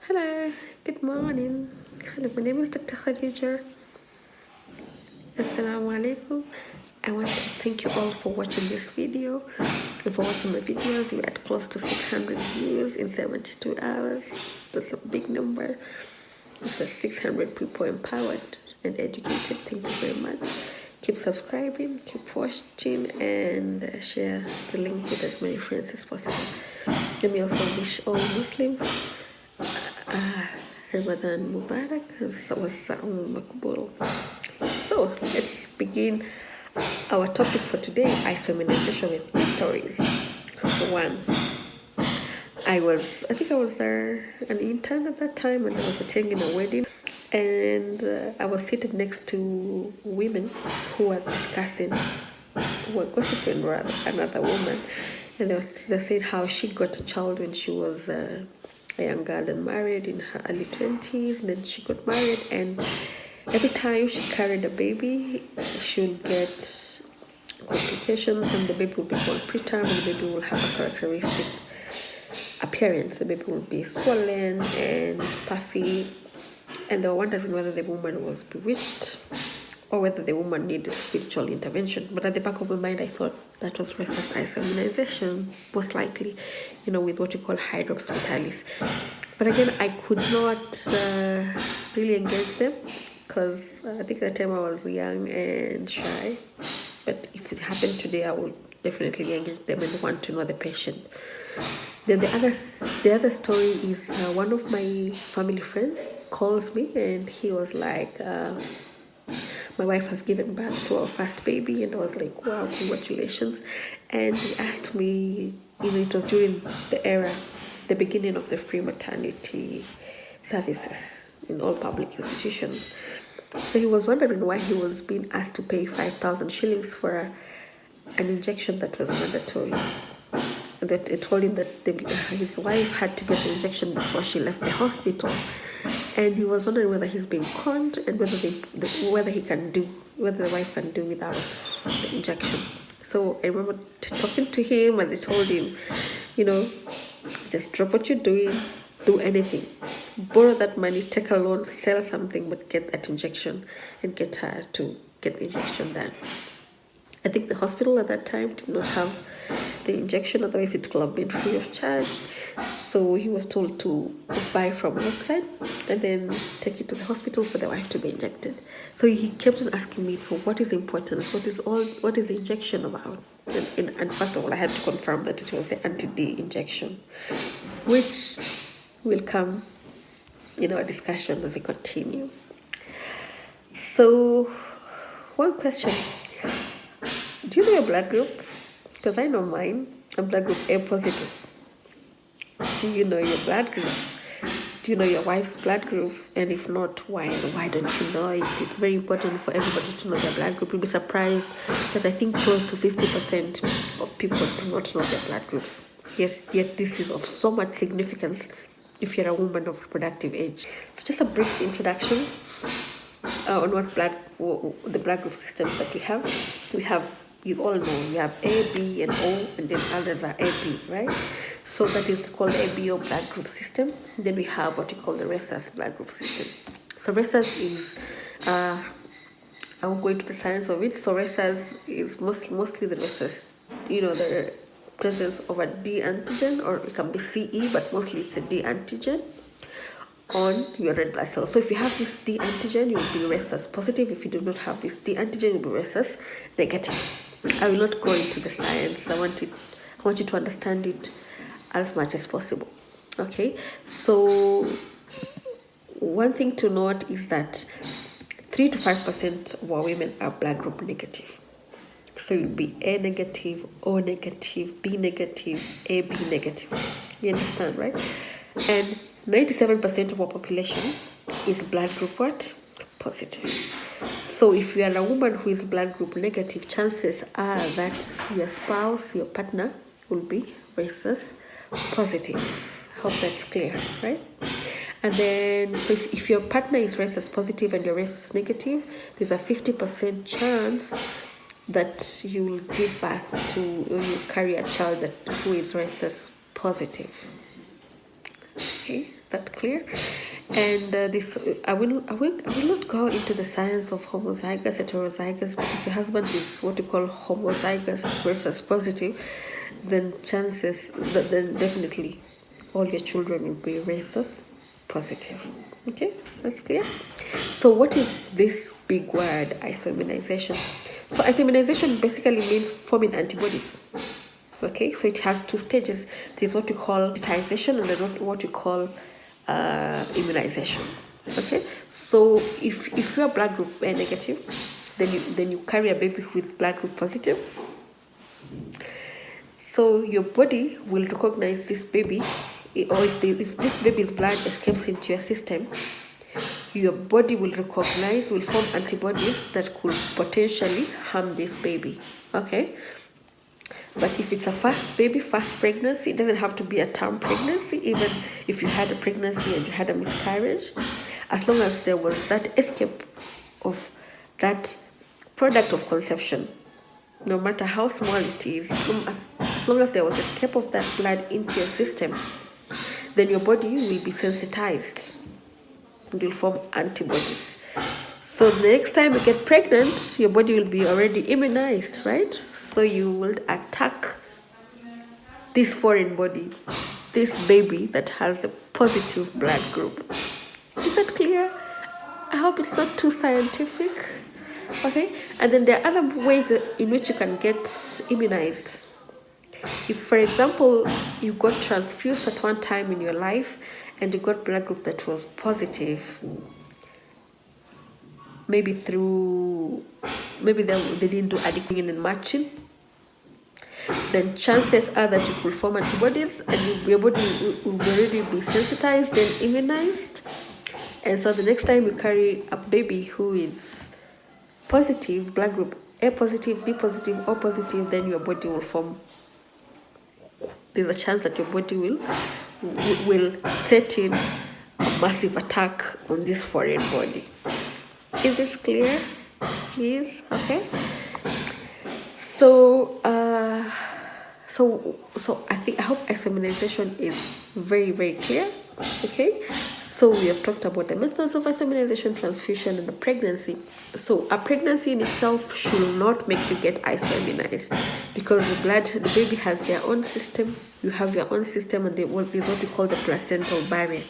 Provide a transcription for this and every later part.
Hello, good morning. Hello, my name is Dr. Khadija. Assalamu alaikum. I want to thank you all for watching this video and for watching my videos. We're at close to 600 views in 72 hours. That's a big number. It's 600 people empowered and educated. Thank you very much. Keep subscribing, keep watching, and share the link with as many friends as possible. Let me also wish all Muslims Ramadan Mubarak. So let's begin our topic for today: ice feminization with stories. So one, I think I was an intern at that time, and I was attending a wedding, and I was seated next to women who were discussing, were gossiping rather, another woman, and they said how she got a child when she was a young girl and married in her early 20s. Then she got married, and every time she carried a baby, she would get complications, and the baby would be born preterm, and the baby will have a characteristic appearance. The baby will be swollen and puffy, and they were wondering whether the woman was bewitched or whether the woman needed spiritual intervention. But at the back of my mind, I thought that was racist immunization, most likely, with what you call hydrops fetalis. But again, I could not really engage them because I think at the time I was young and shy. But if it happened today, I would definitely engage them and want to know the patient. Then the other story is one of my family friends calls me, and he was like, my wife has given birth to our first baby, and I was like, wow, congratulations. And he asked me, it was during the beginning of the free maternity services in all public institutions. So he was wondering why he was being asked to pay 5,000 shillings for an injection that was mandatory. And that it told him that his wife had to get the injection before she left the hospital. And he was wondering whether he's being conned and whether the wife can do without the injection. So I remember talking to him, and I told him, just drop what you're doing, do anything, borrow that money, take a loan, sell something, but get that injection and get her to get the injection done. I think the hospital at that time did not have the injection, otherwise it could have been free of charge. So he was told to buy from outside and then take it to the hospital for the wife to be injected. So he kept on asking me, so what is the importance? What is the injection about? And first of all, I had to confirm that it was the anti-D injection, which will come in our discussion as we continue. So, one question. Do you know your blood group? Because I know mine. I'm blood group A positive. Do you know your blood group? Do you know your wife's blood group? And if not, why? And why don't you know it? It's very important for everybody to know their blood group. You'll be surprised that I think close to 50% of people do not know their blood groups. Yes, yet this is of so much significance if you're a woman of reproductive age. So just a brief introduction on the blood group systems that we have. We have, you all know, we have A, B, and O, and then others are AB, right? So that is called the ABO blood group system. Then we have what we call the rhesus blood group system. So rhesus is, I won't go into the science of it. So rhesus is mostly the rhesus, the presence of a D antigen, or it can be CE, but mostly it's a D antigen on your red blood cells. So if you have this D antigen, you'll be rhesus positive. If you do not have this D antigen, you'll be rhesus negative. I will not go into the science. I want you to understand it as much as possible. Okay, so one thing to note is that 3 to 5% of our women are blood group negative. So you'll be A negative, O negative, B negative, AB negative. You understand, right? And 97% of our population is blood group what? Positive. So if you are a woman who is blood group negative, chances are that your spouse, your partner, will be rhesus positive. Hope that's clear, right? And then, so if your partner is rhesus positive and you're rhesus negative, there's a 50% chance that you will give birth to, or you carry a child who is rhesus positive. Okay, That clear? And I will not go into the science of homozygous, heterozygous, but if your husband is what you call homozygous versus positive, then then definitely all your children will be rhesus positive. Okay, that's clear. So what is this big word, isoimmunization? So isoimmunization basically means forming antibodies. Okay, so it has two stages. There's what we call sensitization and then what we call immunization. Okay, so if you are blood group A negative, then you carry a baby who is blood group positive. So your body will recognize this baby, or if this baby's blood escapes into your system, your body will form antibodies that could potentially harm this baby. Okay. But if it's a first pregnancy, it doesn't have to be a term pregnancy, even if you had a pregnancy and you had a miscarriage, as long as there was that escape of that product of conception, no matter how small it is, as long as there was escape of that blood into your system, then your body will be sensitized and will form antibodies. So the next time you get pregnant, your body will be already immunized, right? So you will attack this foreign body, this baby that has a positive blood group. Is that clear? I hope it's not too scientific. Okay, and then there are other ways in which you can get immunized. If, for example, you got transfused at one time in your life and you got blood group that was positive, maybe they didn't do addiction and matching, then chances are that you will form antibodies and your body will already be sensitized and immunized. And so the next time you carry a baby who is positive, blood group A positive, B positive, O positive, then your body will form. There's a chance that your body will set in a massive attack on this foreign body. Is this clear? Please, okay. So I hope isoimmunization is very, very clear. Okay. So we have talked about the methods of isoimmunization, transfusion, and the pregnancy. So a pregnancy in itself should not make you get isoimmunized, because the baby has their own system, you have your own system, and there's what we call the placental barrier.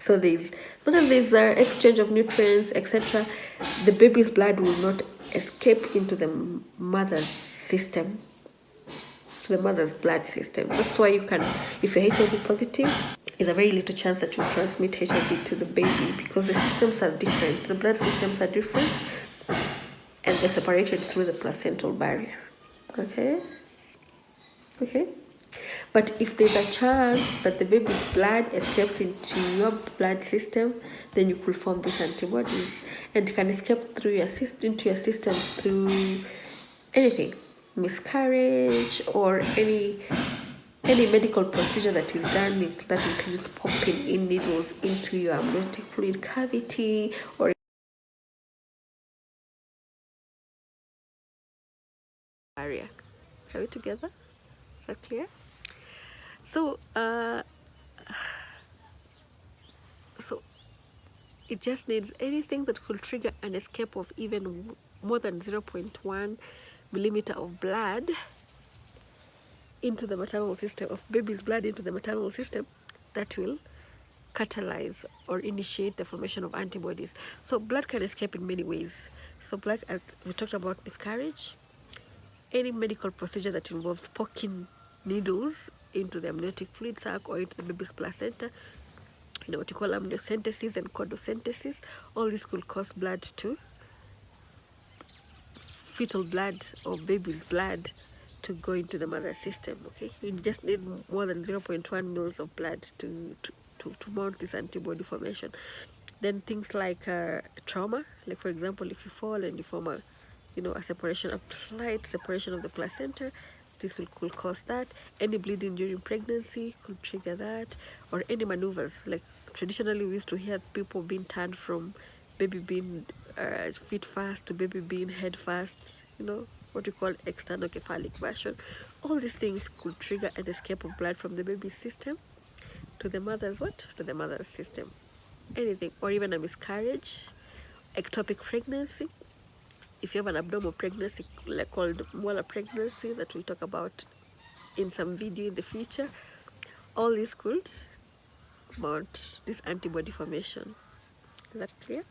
So there's exchange of nutrients, etc. The baby's blood will not escape into the mother's system, to the mother's blood system. That's why you can, if you're HIV positive, there's a very little chance that you transmit HIV to the baby, because the systems are different. The blood systems are different, and they're separated through the placental barrier. Okay? Okay? But if there's a chance that the baby's blood escapes into your blood system, then you could form these antibodies, and it can escape through your system, into your system through anything, miscarriage, or any medical procedure that is done that includes popping in needles into your amniotic fluid cavity, or area. Are we together? Is that clear? So it just needs anything that could trigger an escape of even more than 0.1 millimeter of blood into the maternal system, of baby's blood into the maternal system, that will catalyze or initiate the formation of antibodies. So blood can escape in many ways. So blood, we talked about miscarriage, any medical procedure that involves poking needles into the amniotic fluid sac or into the baby's placenta, what you call amniocentesis and chordocentesis. All this could cause blood to, fetal blood or baby's blood, to go into the mother system. Okay, you just need more than 0.1 mils of blood to mount this antibody formation. Then things like trauma, like for example, if you fall and you form a slight separation of the placenta, this could cause that. Any bleeding during pregnancy could trigger that, or any maneuvers. Like traditionally we used to hear people being turned from baby being feet first to baby being head first, what we call external cephalic version. All these things could trigger an escape of blood from the baby's system, to the mother's what? To the mother's system. Anything, or even a miscarriage, ectopic pregnancy. If you have an abnormal pregnancy, like called molar pregnancy, that we talk about in some video in the future, all this could mount this antibody formation. Is that clear?